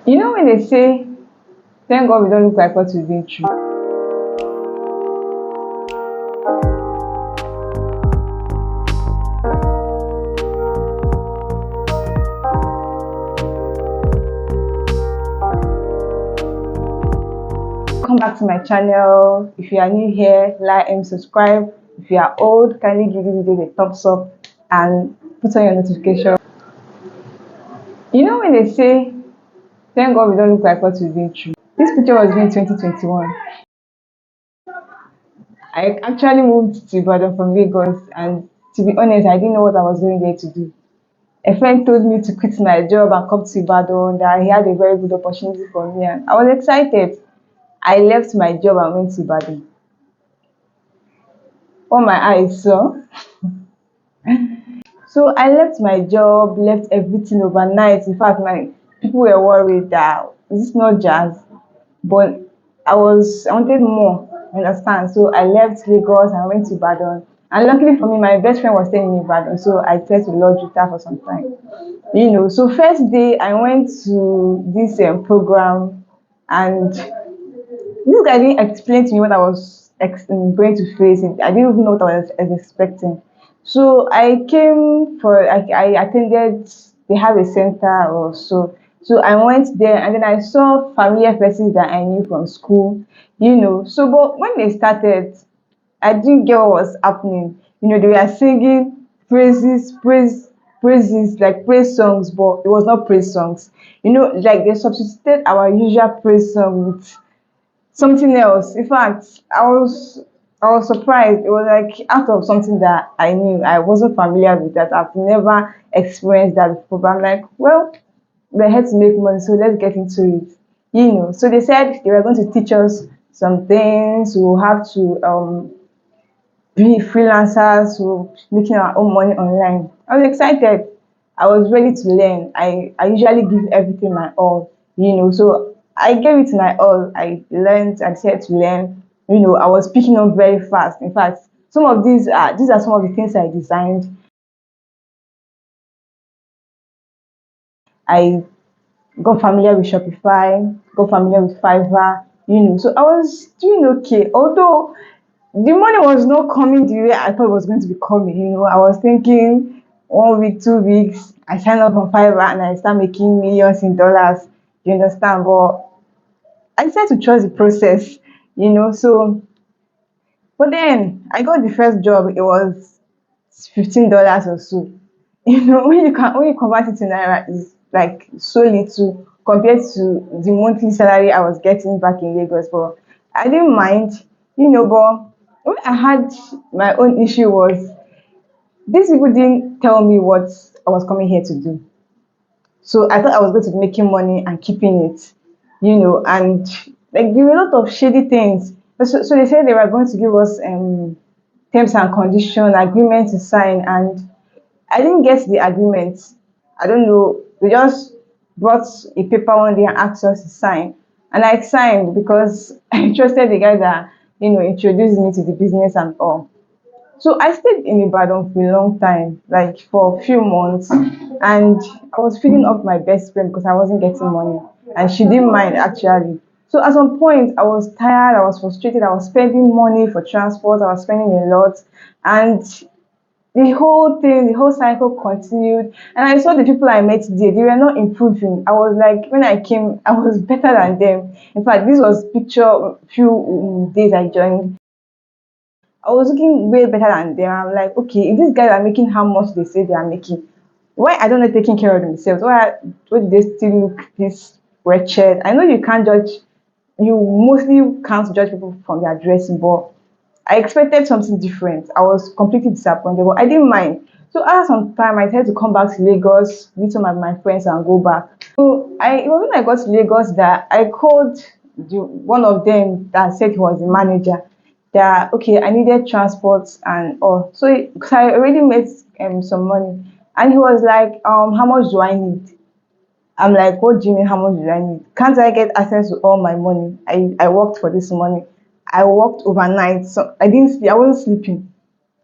You know when they say, thank God we don't look like what we've been through. Come back to my channel. If you are new here, like and subscribe. If you are old, kindly give this video a thumbs up and put on your notification. You know when they say, thank God we don't look like what we've been through. This picture was in 2021. I actually moved to Ibadan from Lagos, and to be honest, I didn't know what I was going there to do. A friend told me to quit my job and come to Ibadan, that he had a very good opportunity for me, and I was excited. I left my job and went to Ibadan. What my eyes saw. So I left my job, left everything overnight. In fact, my people were worried that is this not jazz? But I wanted more, you understand? So I left Lagos and went to Ibadan. And luckily for me, my best friend was staying in Ibadan, so I tried to lodge with her for some time. So first day I went to this program, and this guy didn't explain to me what I was going to face. I didn't even know what I was expecting. So I attended, they have a center or so. So I went there, and then I saw familiar faces that I knew from school. So, but when they started, I didn't get what was happening. They were singing praises, like praise songs, but it was not praise songs. Like they substituted our usual praise song with something else. In fact, I was surprised. It was like out of something that I knew. I wasn't familiar with that. I've never experienced that before. But I'm like, well, we're here to make money, so let's get into it. So they said they were going to teach us some things. We'll have to be freelancers, so making our own money online. I was excited. I was ready to learn. I usually give everything my all. So I gave it my all. I learned, I decided to learn. I was picking up very fast. In fact, these are some of the things I designed. I got familiar with Shopify, got familiar with Fiverr. So I was doing okay. Although the money was not coming the way I thought it was going to be coming. I was thinking 1 week, 2 weeks, I sign up on Fiverr and I start making millions in dollars. You understand? But I decided to trust the process. So, but then I got the first job, it was $15 or so. When you convert it to naira, it's like so little compared to the monthly salary I was getting back in Lagos. But I didn't mind. But when I had my own issue was these people didn't tell me what I was coming here to do. So I thought I was going to be making money and keeping it. And like there were a lot of shady things. So they said they were going to give us terms and condition agreement to sign, and I didn't get the agreement. I don't know. They just brought a paper one day and asked us to sign. And I signed because I trusted the guy that, introduced me to the business and all. So I stayed in Ibadan for a long time, like for a few months, and I was feeding off my best friend because I wasn't getting money, and she didn't mind actually. So at some point, I was tired, I was frustrated, I was spending money for transport, I was spending a lot, and the whole cycle continued. And I saw the people I met there, they were not improving. I was like, when I came, I was better than them. In fact, this was picture few days I joined. I was looking way better than them. I'm like, okay, if these guys are making how much they say they are making, why are they not taking care of themselves? Why do they still look this wretched? I know you can't judge, you mostly can't judge people from their dressing, but I expected something different. I was completely disappointed, but I didn't mind. So after some time, I decided to come back to Lagos, meet some of my friends, and go back. So it was when I got to Lagos that I called one of them that said he was the manager. That okay, I needed transport and all. So cause I already made some money, and he was like, how much do I need? I'm like, what do you mean? How much do I need? Can't I get access to all my money? I worked for this money. I worked overnight, so I didn't sleep. I wasn't sleeping.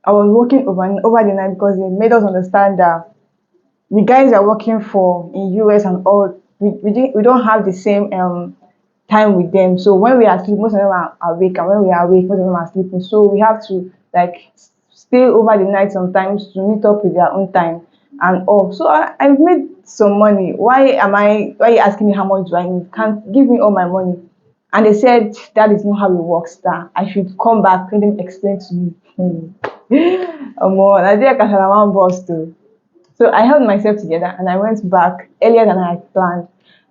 I was working over the night because they made us understand that the guys are working for in US and all. we don't have the same time with them. So when we are asleep, most of them are awake, and when we are awake, most of them are sleeping. So we have to like stay over the night sometimes to meet up with their own time and all. So I've made some money. Why are you asking me how much do I need? Can't give me all my money. And they said that is not how it works, that I should come back and then explain to me. Nigeria Kasalaman boss too. So I held myself together and I went back earlier than I had planned.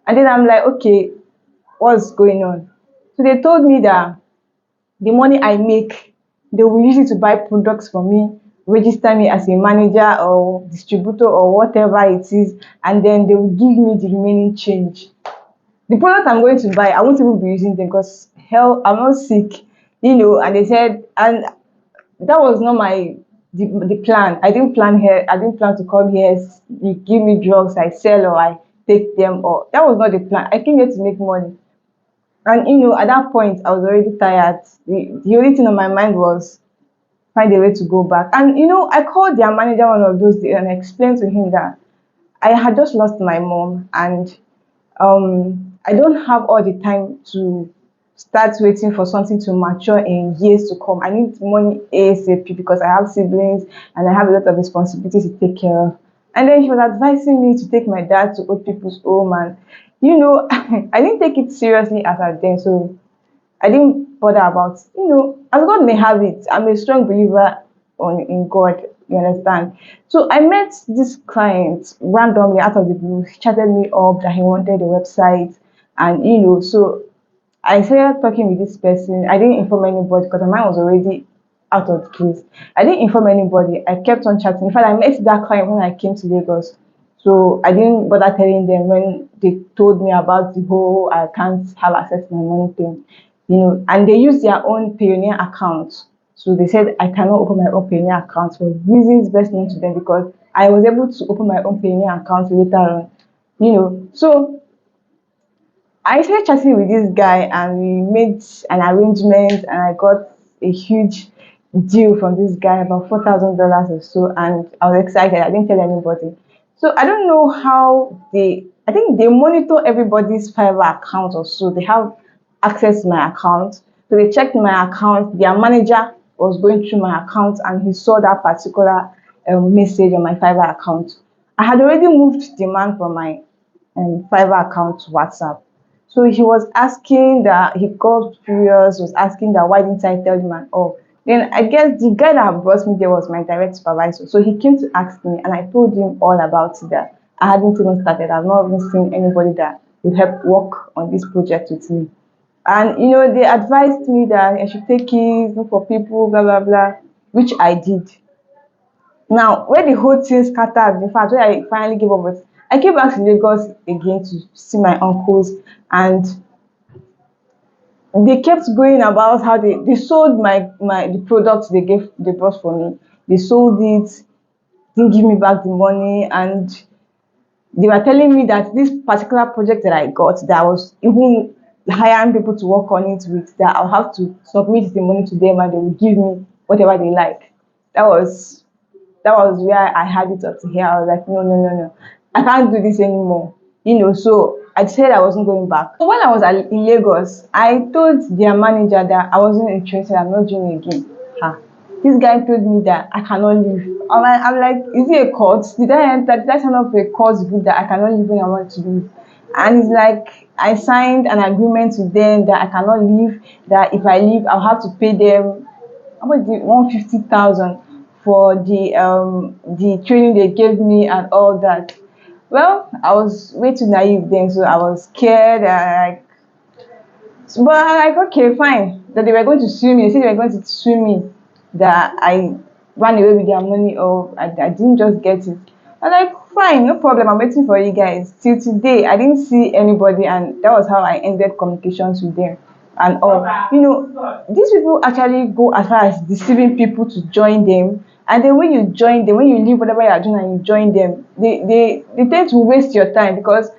And then I'm like, okay, what's going on? So they told me that the money I make, they will use it to buy products for me, register me as a manager or distributor or whatever it is, and then they will give me the remaining change. The products I'm going to buy, I won't even be using them because hell, I'm not sick, And they said, and that was not the plan. I didn't plan here. I didn't plan to come here. You give me drugs, I sell or I take them, or that was not the plan. I came here to make money. And at that point, I was already tired. The only thing on my mind was find a way to go back. And I called their manager one of those days and I explained to him that I had just lost my mom, and I don't have all the time to start waiting for something to mature in years to come. I need money ASAP because I have siblings and I have a lot of responsibilities to take care of. And then he was advising me to take my dad to old people's home, and I didn't take it seriously as at then, so I didn't bother about, as God may have it. I'm a strong believer in God, you understand? So I met this client randomly out of the blue. He chatted me up that he wanted a website, and so I started talking with this person. I didn't inform anybody because my mind was already out of the place. I didn't inform anybody. I kept on chatting. In fact, I met that client when I came to Lagos. So I didn't bother telling them when they told me about the whole I can't have access to my money thing. And they used their own Pioneer account. So they said I cannot open my own Pioneer account for reasons best known to them, because I was able to open my own Pioneer account later on. So I started chatting with this guy and we made an arrangement, and I got a huge deal from this guy, about $4,000 or so, and I was excited. I didn't tell anybody. So I don't know how I think they monitor everybody's Fiverr account or so. They have access to my account. So they checked my account. Their manager was going through my account and he saw that particular message on my Fiverr account. I had already moved the man from my Fiverr account to WhatsApp. So he was asking that, he got furious, was asking that why didn't I tell him and all. Then I guess the guy that brought me there was my direct supervisor. So he came to ask me and I told him all about that. I hadn't even started. I've not even seen anybody that would help work on this project with me. And they advised me that I should take it, look for people, blah blah blah, which I did. Now, where the whole thing scattered, in fact, where I finally gave up was, I came back to Lagos again to see my uncles, and they kept going about how they sold the products they bought for me. They sold it, didn't give me back the money, and they were telling me that this particular project that I got, that I was even hiring people to work on it with, that I'll have to submit the money to them and they will give me whatever they like. That was where I had it up to here. I was like, no, no, no, no. I can't do this anymore. So I said I wasn't going back. So when I was in Lagos, I told their manager that I wasn't interested. I'm not doing it again. This guy told me that I cannot leave. I'm like, is it a court? Did I sign up for a court group that I cannot leave when I want to leave? And it's like, I signed an agreement with them that I cannot leave, that if I leave, I'll have to pay them, how much is it, 150,000 for the training they gave me and all that. Well, I was way too naive then, so I was scared and but I'm like, okay, fine. That they were going to sue me. They said they were going to sue me, that I ran away with their money, or I didn't just get it. I'm like, fine, no problem. I'm waiting for you guys. Till today, I didn't see anybody, and that was how I ended communications with them and all. These people actually go as far as deceiving people to join them. And then when you join them, when you leave whatever you are doing and you join them, they tend to waste your time, because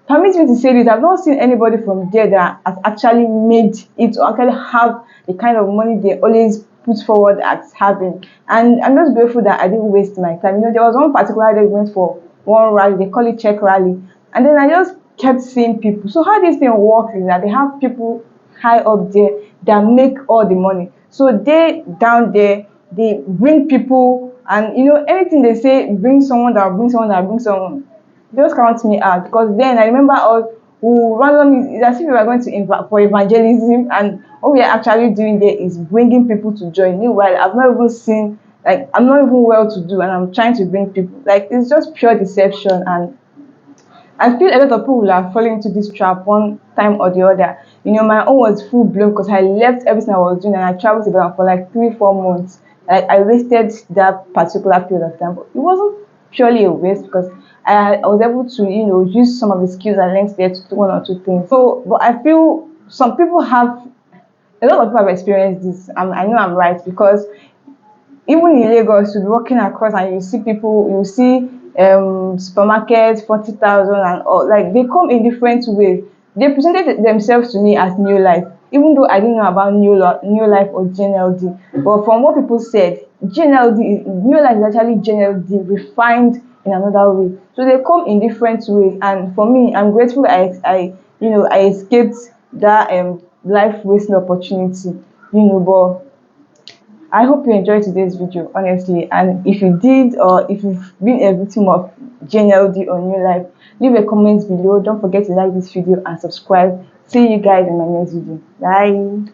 permit me to say this, I've not seen anybody from there that has actually made it, or actually have the kind of money they always put forward as having. And I'm just grateful that I didn't waste my time. There was one particular day we went for one rally, they call it check rally. And then I just kept seeing people. So how this thing works is that they have people high up there that make all the money. So they down there, they bring people, and anything they say, bring someone that will bring someone that will bring someone. They just count me out, because then I remember us who randomly, it's as if we were going to for evangelism, and what we are actually doing there is bringing people to join. Meanwhile, I've not even seen, like, I'm not even well to do, and I'm trying to bring people. Like, it's just pure deception, and I feel a lot of people are falling into this trap one time or the other. My own was full blown, because I left everything I was doing and I traveled to Ibadan for like 3 4 months. Like, I wasted that particular period of time, but it wasn't purely a waste, because I was able to use some of the skills I learned there to do one or two things. So, but I feel some people have, a lot of people have experienced this. I know I'm right, because even in Lagos, you'll be walking across and you see people, you see supermarkets, 40,000 and all. Like, they come in different ways. They presented themselves to me as Neolife, even though I didn't know about Neolife or GNLD. But from what people said, Neolife is actually GNLD refined in another way. So they come in different ways. And for me, I'm grateful I escaped that life wasting opportunity. But I hope you enjoyed today's video, honestly. And if you did, or if you've been a victim of GNLD or New Life, leave a comment below. Don't forget to like this video and subscribe. See you guys in my next video. Bye.